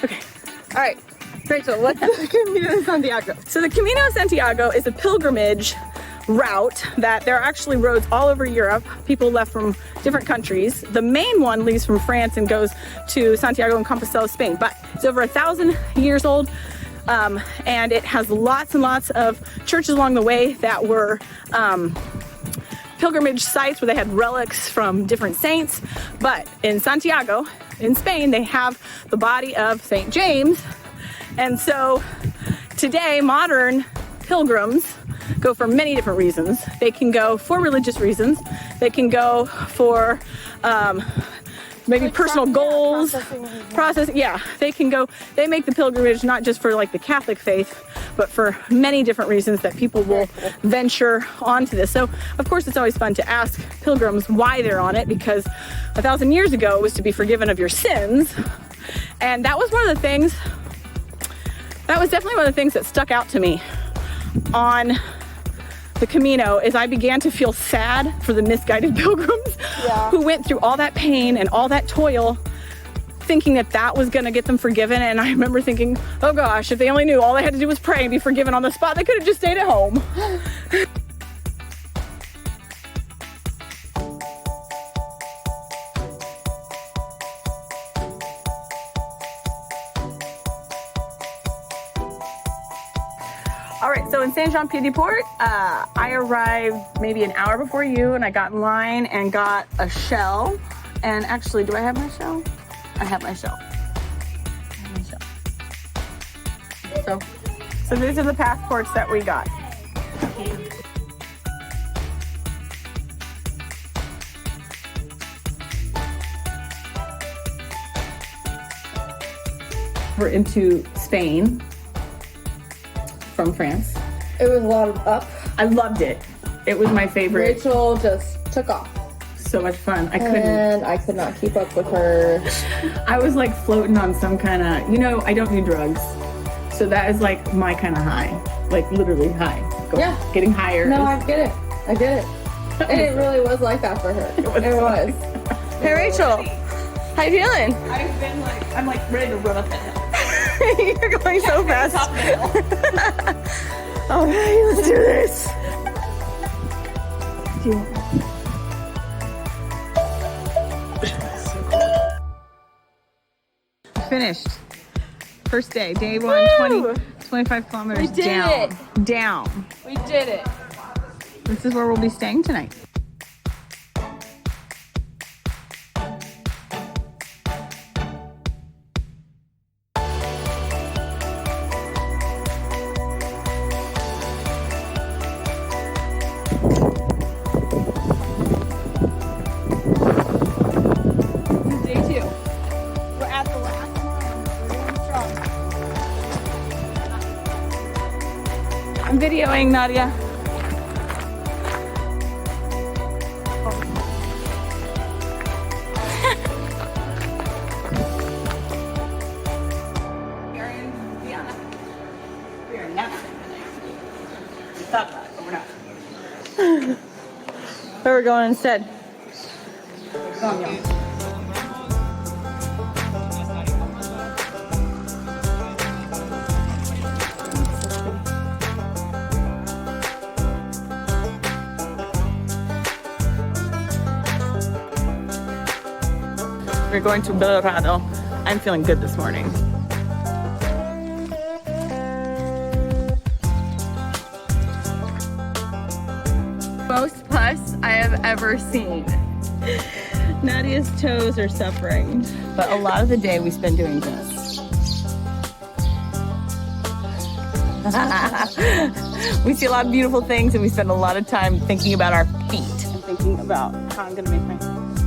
Okay. All right. Rachel, what's the Camino de Santiago? So the Camino de Santiago is a pilgrimage route that there are actually roads all over Europe. People left from different countries. The main one leaves from France and goes to Santiago and Compostela, Spain, but it's over 1,000 years old. And it has lots and lots of churches along the way that were pilgrimage sites where they had relics from different saints. But in Santiago, in Spain, they have the body of St. James. And so today, modern pilgrims go for many different reasons. They can go for religious reasons. They can go for maybe like personal goals, processing. Yeah, they can go, they make the pilgrimage not just for like the Catholic faith, but for many different reasons that people will venture onto this. So of course it's always fun to ask pilgrims why they're on it, because 1,000 years ago it was to be forgiven of your sins. And that was one of the things, that was definitely one of the things that stuck out to me on the Camino, is I began to feel sad for the misguided pilgrims who went through all that pain and all that toil thinking that that was gonna get them forgiven. And I remember thinking, oh gosh, if they only knew all they had to do was pray and be forgiven on the spot, they could have just stayed at home. All right, so in Saint-Jean-Pied-de-Port, I arrived maybe an hour before you, and I got in line and got a shell. And actually, do I have my shell? I have my shell. So these are the passports that we got. We're into Spain. From France. It was a lot of up. I loved it. It was my favorite. Rachel just took off. So much fun. I couldn't. And I could not keep up with her. I was like floating on some kind of, you know, I don't do drugs. So that is like my kind of high. Like literally high. Getting higher. No, I get it. I get it. And it really was like that for her. It was. Hey Rachel, how you feeling? I've been like, I'm like ready to run up that hill. You're going so fast. Okay, let's do this. Finished. First day, day one, 25 kilometers down. Down. We did it. This is where we'll be staying tonight. I'm videoing, Nadia. We are in Vienna. We are not tonight. We thought that, but we're not. Where we're going instead? We're going to Belgrado. I'm feeling good this morning. Most pus I have ever seen. Nadia's toes are suffering. But a lot of the day we spend doing this. We see a lot of beautiful things and we spend a lot of time thinking about our feet and thinking about how I'm gonna make my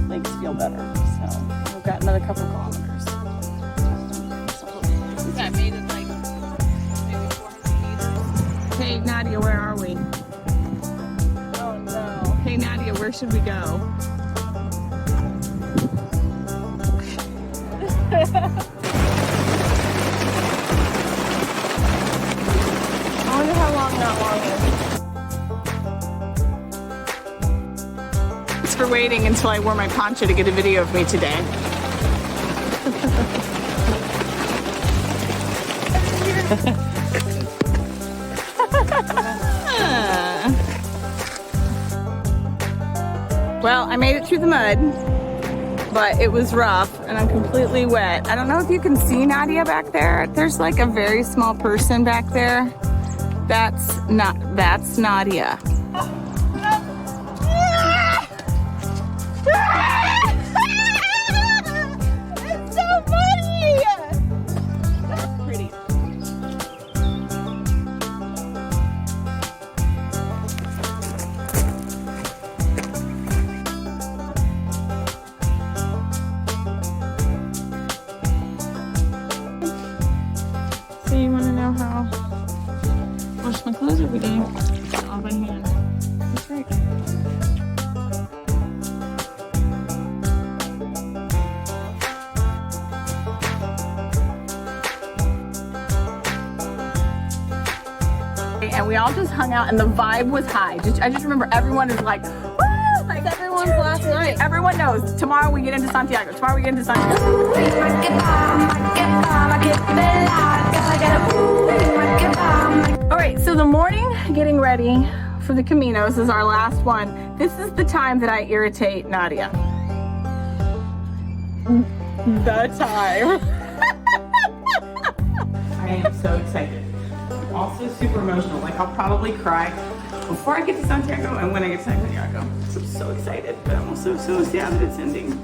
legs feel better. So we've got another couple kilometers. That made it like maybe 400 meters. Hey Nadia, where are we? Oh no. Hey Nadia, where should we go? I wonder how long that long is. Thanks for waiting until I wore my poncho to get a video of me today. Well, I made it through the mud, but it was rough and I'm completely wet. I don't know if you can see Nadia back there. There's like a very small person back there. That's Nadia. It's so funny! That's pretty. So you want to know how I wash my clothes every day? All by hand. That's right. And we all just hung out and the vibe was high. I just remember everyone is like, woo! Like Everyone's last night. everyone knows. Tomorrow we get into Santiago. Tomorrow we get into Santiago. All right, so the morning getting ready for the Camino. This is our last one. This is the time that I irritate Nadia. The time. I am so excited. I'm also super emotional. Like I'll probably cry before I get to Santiago and when I get to Santiago. So I'm so excited, but I'm also so sad that it's ending.